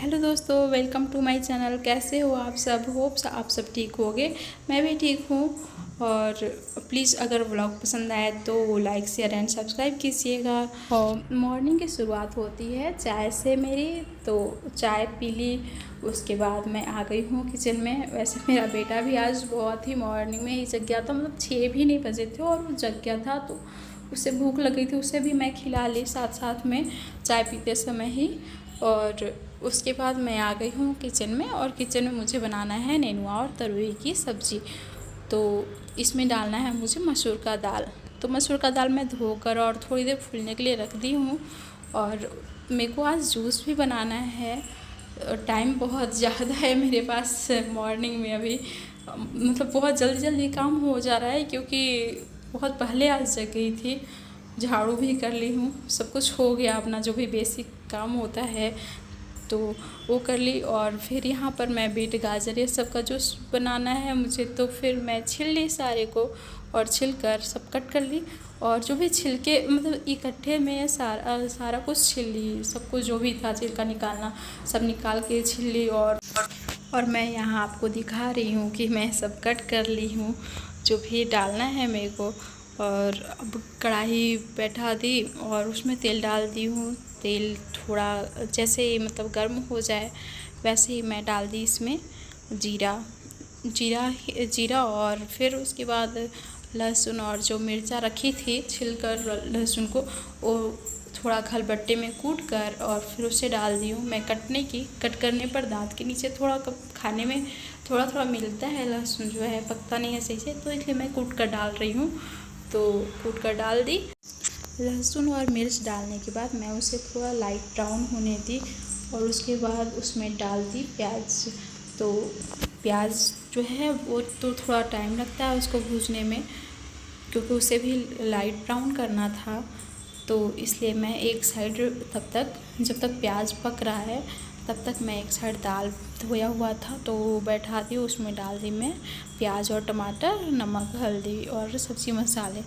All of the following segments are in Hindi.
हेलो दोस्तों, वेलकम टू माय चैनल। कैसे हो आप सब? होप्स आप सब ठीक होगे। मैं भी ठीक हूँ। और प्लीज़ अगर व्लॉग पसंद आए तो लाइक शेयर एंड सब्सक्राइब कीजिएगा। और मॉर्निंग की शुरुआत होती है चाय से मेरी, तो चाय पी ली। उसके बाद मैं आ गई हूँ किचन में। वैसे मेरा बेटा भी आज बहुत ही मॉर्निंग में ही जग गया था, मतलब 6 भी नहीं बजे थे और वो जग गया था, तो उसे भूख लग गई थी। उसे भी मैं खिला ली साथ साथ में चाय पीते समय ही। और उसके बाद मैं आ गई हूँ किचन में, और किचन में मुझे बनाना है नेनुआ और तरोई की सब्ज़ी। तो इसमें डालना है मुझे मसूर का दाल। तो मसूर का दाल मैं धोकर और थोड़ी देर फूलने के लिए रख दी हूँ। और मेरे को आज जूस भी बनाना है। टाइम बहुत ज़्यादा है मेरे पास मॉर्निंग में अभी, मतलब बहुत जल्दी जल्दी काम हो जा रहा है, क्योंकि बहुत पहले आज जग गई थी। झाड़ू भी कर ली हूँ, सब कुछ हो गया अपना जो भी बेसिक काम होता है तो वो कर ली। और फिर यहाँ पर मैं बीट गाजर ये सब का जूस बनाना है मुझे, तो फिर मैं छिल ली सारे को और छिल कर सब कट कर ली। और जो भी छिलके मतलब इकट्ठे में सारा कुछ छिल ली, सब कुछ जो भी था छिलका निकालना सब निकाल के छिल ली। और मैं यहाँ आपको दिखा रही हूँ कि मैं सब कट कर ली हूँ जो भी डालना है मेरे को। और अब कढ़ाई बैठा दी और उसमें तेल डाल दी हूँ। तेल थोड़ा जैसे ही मतलब गर्म हो जाए वैसे ही मैं डाल दी इसमें जीरा जीरा जीरा और फिर उसके बाद लहसुन, और जो मिर्चा रखी थी छिलकर लहसुन को वो थोड़ा खलबट्टे में कूट कर और फिर उसे डाल दी हूँ मैं। कट करने पर दांत के नीचे थोड़ा खाने में थोड़ा थोड़ा मिलता है लहसुन, जो है पकता नहीं है सही से, तो इसलिए मैं कूट कर डाल रही हूँ। तो कूट कर डाल दी। लहसुन और मिर्च डालने के बाद मैं उसे थोड़ा लाइट ब्राउन होने दी, और उसके बाद उसमें डाल दी प्याज। तो प्याज जो है वो तो थोड़ा टाइम लगता है उसको भूनने में, क्योंकि उसे भी लाइट ब्राउन करना था। तो इसलिए मैं एक साइड जब तक प्याज पक रहा है तब तक मैं एक साइड दाल धोया हुआ था तो बैठा दी, उसमें डाल दी मैं प्याज और टमाटर, नमक, हल्दी और सब्ज़ी मसाले।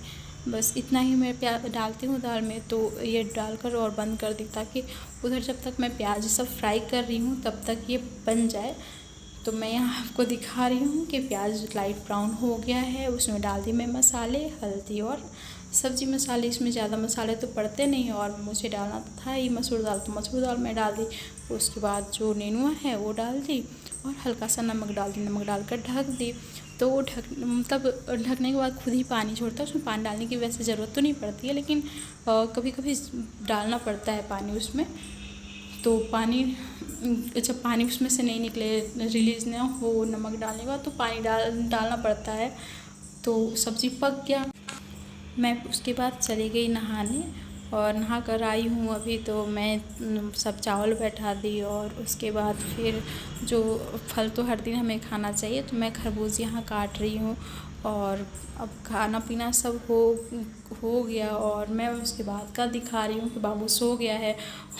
बस इतना ही मैं डालती हूँ दाल में। तो ये डालकर और बंद कर दी, ताकि उधर जब तक मैं प्याज सब फ्राई कर रही हूँ तब तक ये बन जाए। तो मैं यहाँ आपको दिखा रही हूँ कि प्याज लाइट ब्राउन हो गया है। उसमें डाल दी मैं मसाले, हल्दी और सब्ज़ी मसाले। इसमें ज़्यादा मसाले तो पड़ते नहीं, और मुझे डालना था ही मसूर दाल, तो मसूर दाल मैं डाल दी। उसके बाद जो नेनुआ है वो डाल दी और हल्का सा नमक डाल दी। नमक डालकर ढक दी। तो वो ढकने के बाद खुद ही पानी छोड़ता है। उसमें पानी डालने की वैसे ज़रूरत तो नहीं पड़ती है, लेकिन कभी कभी डालना पड़ता है पानी उसमें। तो जब पानी उसमें से नहीं निकले, रिलीज़ ना हो नमक डालने के बाद, तो पानी डालना पड़ता है। तो सब्ज़ी पक गया। मैं उसके बाद चली गई नहाने, और नहा कर आई हूँ अभी। तो मैं सब चावल बैठा दी, और उसके बाद फिर जो फल तो हर दिन हमें खाना चाहिए, तो मैं खरबूज यहाँ काट रही हूँ। और अब खाना पीना सब हो गया, और मैं उसके बाद का दिखा रही हूँ कि बाबू सो गया है।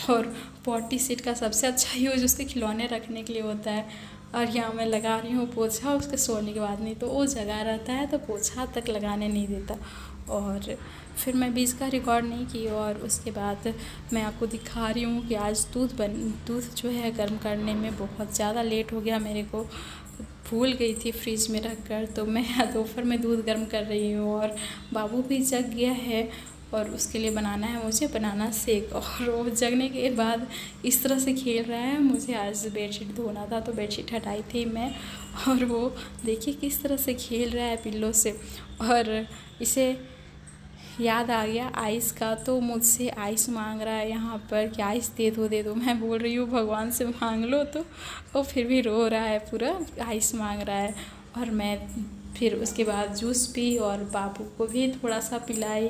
और पॉटी सीट का सबसे अच्छा यूज़ उसके खिलौने रखने के लिए होता है। और यहाँ मैं लगा रही हूँ पोछा उसके सोने के बाद, नहीं तो वो जगा रहता है तो पोछा तक लगाने नहीं देता। और फिर मैं भी इसका रिकॉर्ड नहीं की। और उसके बाद मैं आपको दिखा रही हूँ कि आज दूध जो है गर्म करने में बहुत ज़्यादा लेट हो गया मेरे को। भूल गई थी फ्रिज में रख कर, तो मैं दोपहर में दूध गर्म कर रही हूँ। और बाबू भी जग गया है, और उसके लिए बनाना है मुझे बनाना शेक। और वो जगने के बाद इस तरह से खेल रहा है। मुझे आज बेडशीट धोना था तो बेडशीट हटाई थी मैं, और वो देखिए किस तरह से खेल रहा है पिल्लों से। और इसे याद आ गया आइस का, तो मुझसे आइस मांग रहा है यहाँ पर कि आइस दे दो दे दो। मैं बोल रही हूँ भगवान से मांग लो, तो वो फिर भी रो रहा है पूरा, आइस मांग रहा है। और मैं फिर उसके बाद जूस पी और बाबू को भी थोड़ा सा पिलाई।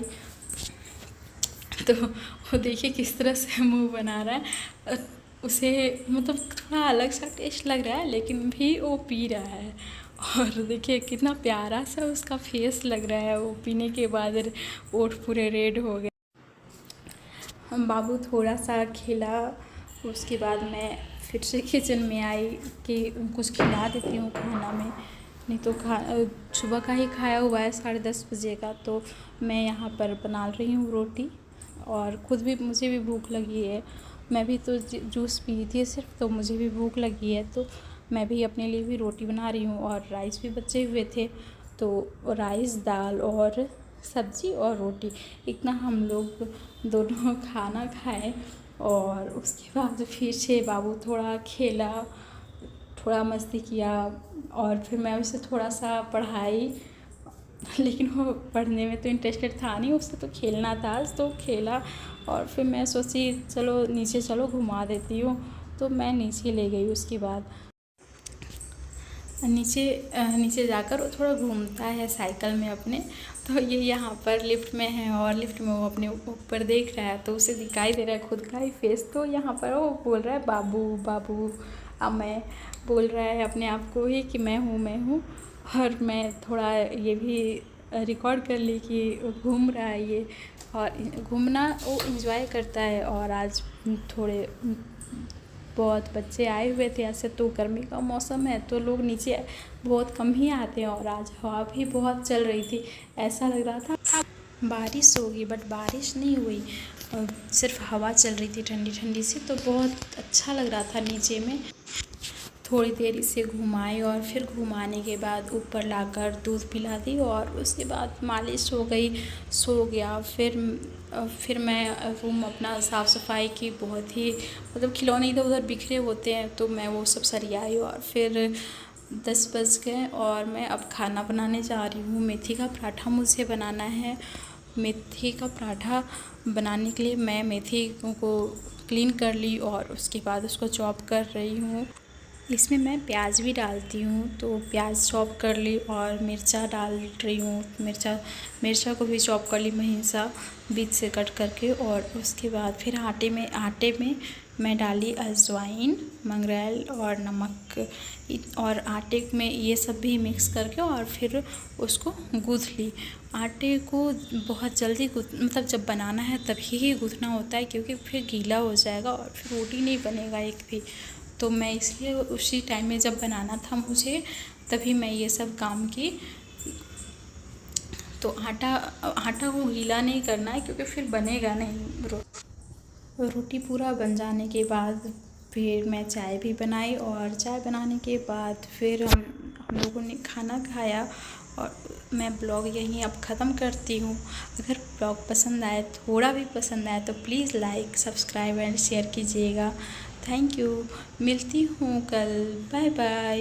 तो वो देखिए किस तरह से मुंह बना रहा है। उसे मतलब थोड़ा अलग सा टेस्ट लग रहा है, लेकिन भी वो पी रहा है। और देखिए कितना प्यारा सा उसका फेस लग रहा है। वो पीने के बाद ओठ पूरे रेड हो गए। हम बाबू थोड़ा सा खेला, उसके बाद मैं फिर से किचन में आई कि कुछ खिला देती हूँ खाना में। नहीं तो सुबह का ही खाया हुआ है 10:30 बजे का। तो मैं यहाँ पर बना रही हूँ रोटी, और खुद भी मुझे भी भूख लगी है। मैं भी तो जूस पी थी सिर्फ, तो मुझे भी भूख लगी है, तो मैं भी अपने लिए भी रोटी बना रही हूँ। और राइस भी बचे हुए थे, तो राइस, दाल और सब्जी और रोटी, इतना हम लोग दोनों खाना खाए। और उसके बाद फिर से बाबू थोड़ा खेला, थोड़ा मस्ती किया, और फिर मैं उसे थोड़ा सा पढ़ाई, लेकिन वो पढ़ने में तो इंटरेस्टेड था नहीं, उससे तो खेलना था, तो खेला। और फिर मैं सोची चलो नीचे चलो घुमा देती हूँ, तो मैं नीचे ले गई। उसके बाद नीचे जाकर वो थोड़ा घूमता है साइकिल में अपने, तो ये यहाँ पर लिफ्ट में है, और लिफ्ट में वो अपने ऊपर देख रहा है, तो उसे दिखाई दे रहा है खुद का ही फेस, तो यहाँ पर वो बोल रहा है बाबू बाबू। अब मैं बोल रहा है अपने आप को ही कि मैं हूँ। और मैं थोड़ा ये भी रिकॉर्ड कर ली कि घूम रहा है ये, और घूमना वो एंजॉय करता है। और आज थोड़े बहुत बच्चे आए हुए थे, ऐसे तो गर्मी का मौसम है तो लोग नीचे बहुत कम ही आते हैं, और आज हवा भी बहुत चल रही थी, ऐसा लग रहा था बारिश होगी, बट बारिश नहीं हुई, सिर्फ हवा चल रही थी ठंडी ठंडी सी, तो बहुत अच्छा लग रहा था नीचे में। थोड़ी देर इसे घुमाई, और फिर घुमाने के बाद ऊपर लाकर दूध पिला दी, और उसके बाद मालिश हो गई, सो गया। फिर मैं रूम अपना साफ़ सफाई की, बहुत ही मतलब खिलौने इधर उधर बिखरे होते हैं, तो मैं वो सब सरियाई। और फिर 10 बज गए, और मैं अब खाना बनाने जा रही हूँ। मेथी का पराठा मुझे बनाना है। मेथी का पराठा बनाने के लिए मैं मेथी को क्लीन कर ली, और उसके बाद उसको चॉप कर रही हूँ। इसमें मैं प्याज भी डालती हूँ, तो प्याज चॉप कर ली, और मिर्चा डाल रही हूँ। मिर्चा को भी चॉप कर ली महीन सा, बीच से कट करके। और उसके बाद फिर आटे में मैं डाली अजवाइन, मंगरेल और नमक, और आटे में ये सब भी मिक्स करके, और फिर उसको गूँथ ली। आटे को बहुत जल्दी मतलब जब बनाना है तभी ही गूँथना होता है, क्योंकि फिर गीला हो जाएगा और फिर रोटी नहीं बनेगा एक भी। तो मैं इसलिए उसी टाइम में जब बनाना था मुझे, तभी मैं ये सब काम की। तो आटा को गीला नहीं करना है, क्योंकि फिर बनेगा नहीं। रोटी पूरा बन जाने के बाद फिर मैं चाय भी बनाई, और चाय बनाने के बाद फिर हम लोगों ने खाना खाया। और मैं ब्लॉग यहीं अब ख़त्म करती हूँ। अगर ब्लॉग पसंद आए, थोड़ा भी पसंद आए, तो please like, subscribe and share कीजिएगा। Thank you. मिलती हूँ कल। Bye bye.